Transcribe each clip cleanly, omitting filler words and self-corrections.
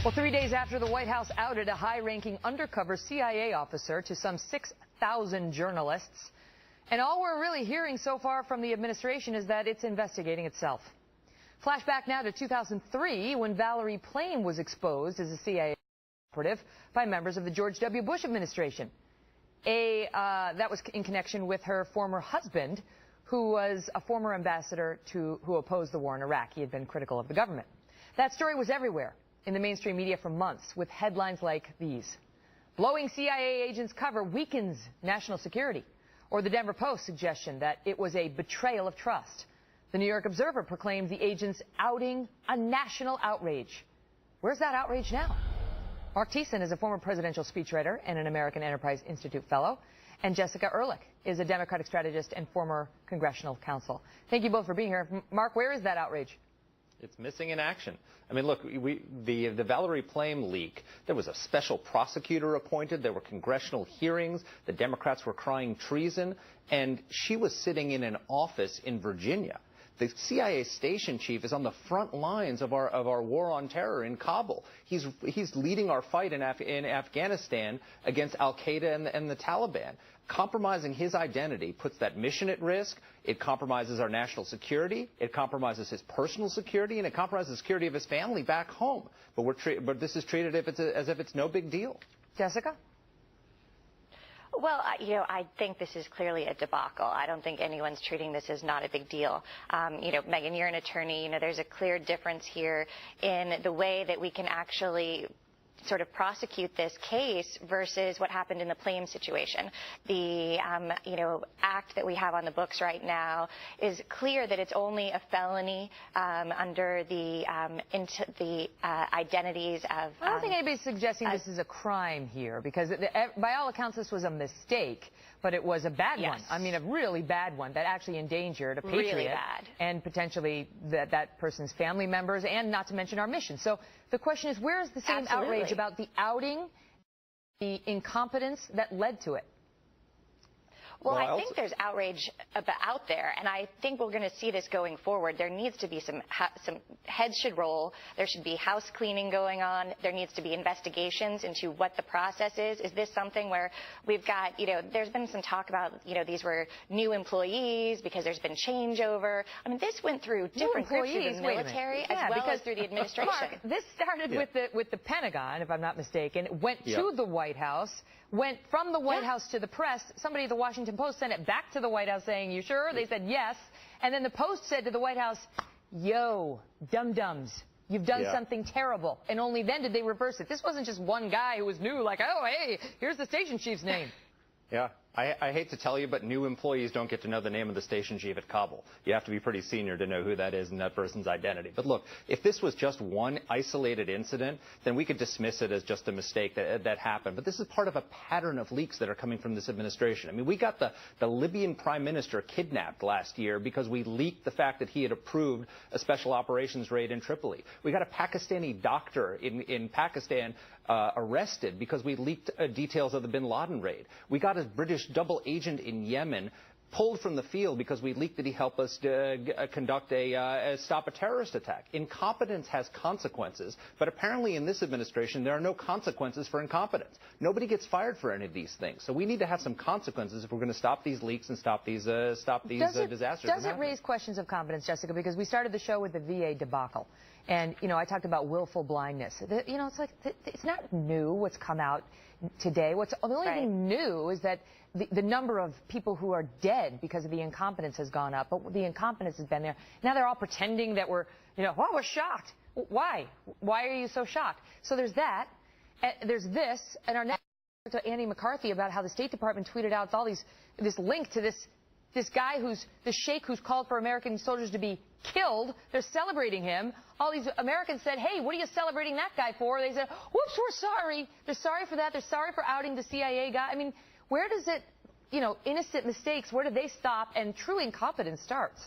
Well, 3 days after the White House outed a high-ranking undercover CIA officer to some 6,000 journalists, and all we're really hearing so far from the administration is that it's investigating itself. Flashback now to 2003, when Valerie Plame was exposed as a CIA operative by members of the George W. Bush administration. That was in connection with her former husband, who was a former ambassador who opposed the war in Iraq. He had been critical of the government. That story was everywhere in the mainstream media for months, with headlines like these. Blowing CIA agents' cover weakens national security. Or the Denver Post suggestion that it was a betrayal of trust. The New York Observer proclaimed the agents outing a national outrage. Where's that outrage now? Mark Thiessen is a former presidential speechwriter and an American Enterprise Institute fellow. And Jessica Ehrlich is a Democratic strategist and former congressional counsel. Thank you both for being here. Mark, where is that outrage? It's missing in action. I mean, look, the Valerie Plame leak, there was a special prosecutor appointed. There were congressional hearings. The Democrats were crying treason. And she was sitting in an office in Virginia. The CIA station chief is on the front lines of our war on terror in Kabul. He's leading our fight in Afghanistan against al-Qaeda and the Taliban. Compromising his identity puts that mission at risk. It compromises our national security. It compromises his personal security, and it compromises the security of his family back home. But this is treated as if it's no big deal. Jessica? Well, I think this is clearly a debacle. I don't think anyone's treating this as not a big deal. Megan, you're an attorney. There's a clear difference here in the way that we can actually sort of prosecute this case versus what happened in the Plame situation. The, act that we have on the books right now is clear that it's only a felony under the identities of... I don't think anybody's suggesting this is a crime here, because by all accounts this was a mistake, but it was a bad one. I mean, a really bad one that actually endangered a patriot. Really bad. And potentially that person's family members, and not to mention our mission. So the question is, where is the same outrage about the outing, the incompetence that led to it? Well, I think there's outrage out there, and I think we're going to see this going forward. There needs to be some heads should roll. There should be house cleaning going on. There needs to be investigations into what the process is. Is this something where we've got, there's been some talk about, these were new employees because there's been changeover. I mean, this went through different groups through the military as well as through the administration. Mark, this started with the Pentagon, if I'm not mistaken. It went to the White House. Went from the White House to the press. Somebody at the Washington Post sent it back to the White House saying, "You sure?" They said yes. And then the Post said to the White House, "Yo, dum-dums, you've done something terrible." And only then did they reverse it. This wasn't just one guy who was new, like, "Oh, hey, here's the station chief's name." Yeah, I hate to tell you, but new employees don't get to know the name of the station chief at Kabul. You have to be pretty senior to know who that is and that person's identity. But look, if this was just one isolated incident, then we could dismiss it as just a mistake that happened. But this is part of a pattern of leaks that are coming from this administration. I mean, we got the Libyan prime minister kidnapped last year because we leaked the fact that he had approved a special operations raid in Tripoli. We got a Pakistani doctor in Pakistan arrested because we leaked details of the bin Laden raid. We got a British double agent in Yemen pulled from the field because we leaked that he helped us conduct stop a terrorist attack. Incompetence has consequences, but apparently in this administration there are no consequences for incompetence. Nobody gets fired for any of these things. So we need to have some consequences if we're going to stop these leaks and stop these disasters. Does it raise questions of competence, Jessica? Because we started the show with the VA debacle. And, I talked about willful blindness. It's like, it's not new what's come out today. The only thing new is that the number of people who are dead because of the incompetence has gone up, but the incompetence has been there. Now they're all pretending that we're shocked. Why? Why are you so shocked? So there's that. There's this. And our next to Andy McCarthy about how the State Department tweeted out this link to this guy the sheikh who's called for American soldiers to be killed. They're celebrating him. All these Americans said, "Hey, what are you celebrating that guy for?" They said, "Whoops, we're sorry." They're sorry for that. They're sorry for outing the CIA guy. I mean, where does it, innocent mistakes, where do they stop and true incompetence starts?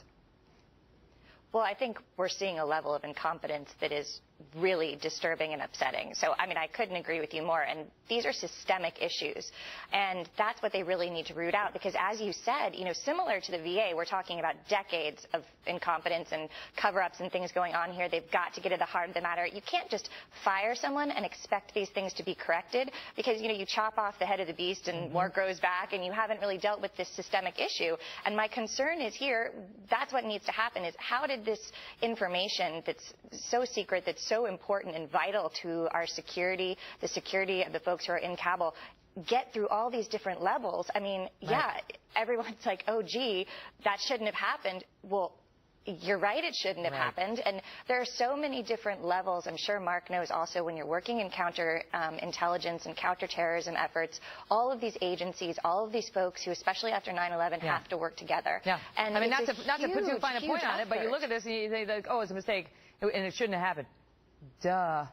Well, I think we're seeing a level of incompetence that is really disturbing and upsetting. So, I mean, I couldn't agree with you more. And these are systemic issues. And that's what they really need to root out. Because as you said, you know, similar to the VA, we're talking about decades of incompetence and cover-ups and things going on here. They've got to get to the heart of the matter. You can't just fire someone and expect these things to be corrected because, you know, you chop off the head of the beast and more grows back and you haven't really dealt with this systemic issue. And my concern is here, that's what needs to happen, is how did this information that's so secret, that's so important and vital to our security, the security of the folks who are in Kabul, get through all these different levels? I mean, yeah, everyone's like, oh, gee, that shouldn't have happened. Well, you're right, it shouldn't have happened. And there are so many different levels. I'm sure Mark knows also when you're working in intelligence and counterterrorism efforts, all of these agencies, all of these folks who, especially after 9/11, have to work together. Yeah. And I mean, not to put too fine a point on it, but you look at this and you think, oh, it's a mistake, and it shouldn't have happened. Duh.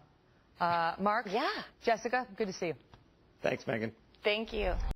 Mark? Yeah. Jessica, good to see you. Thanks, Megan. Thank you.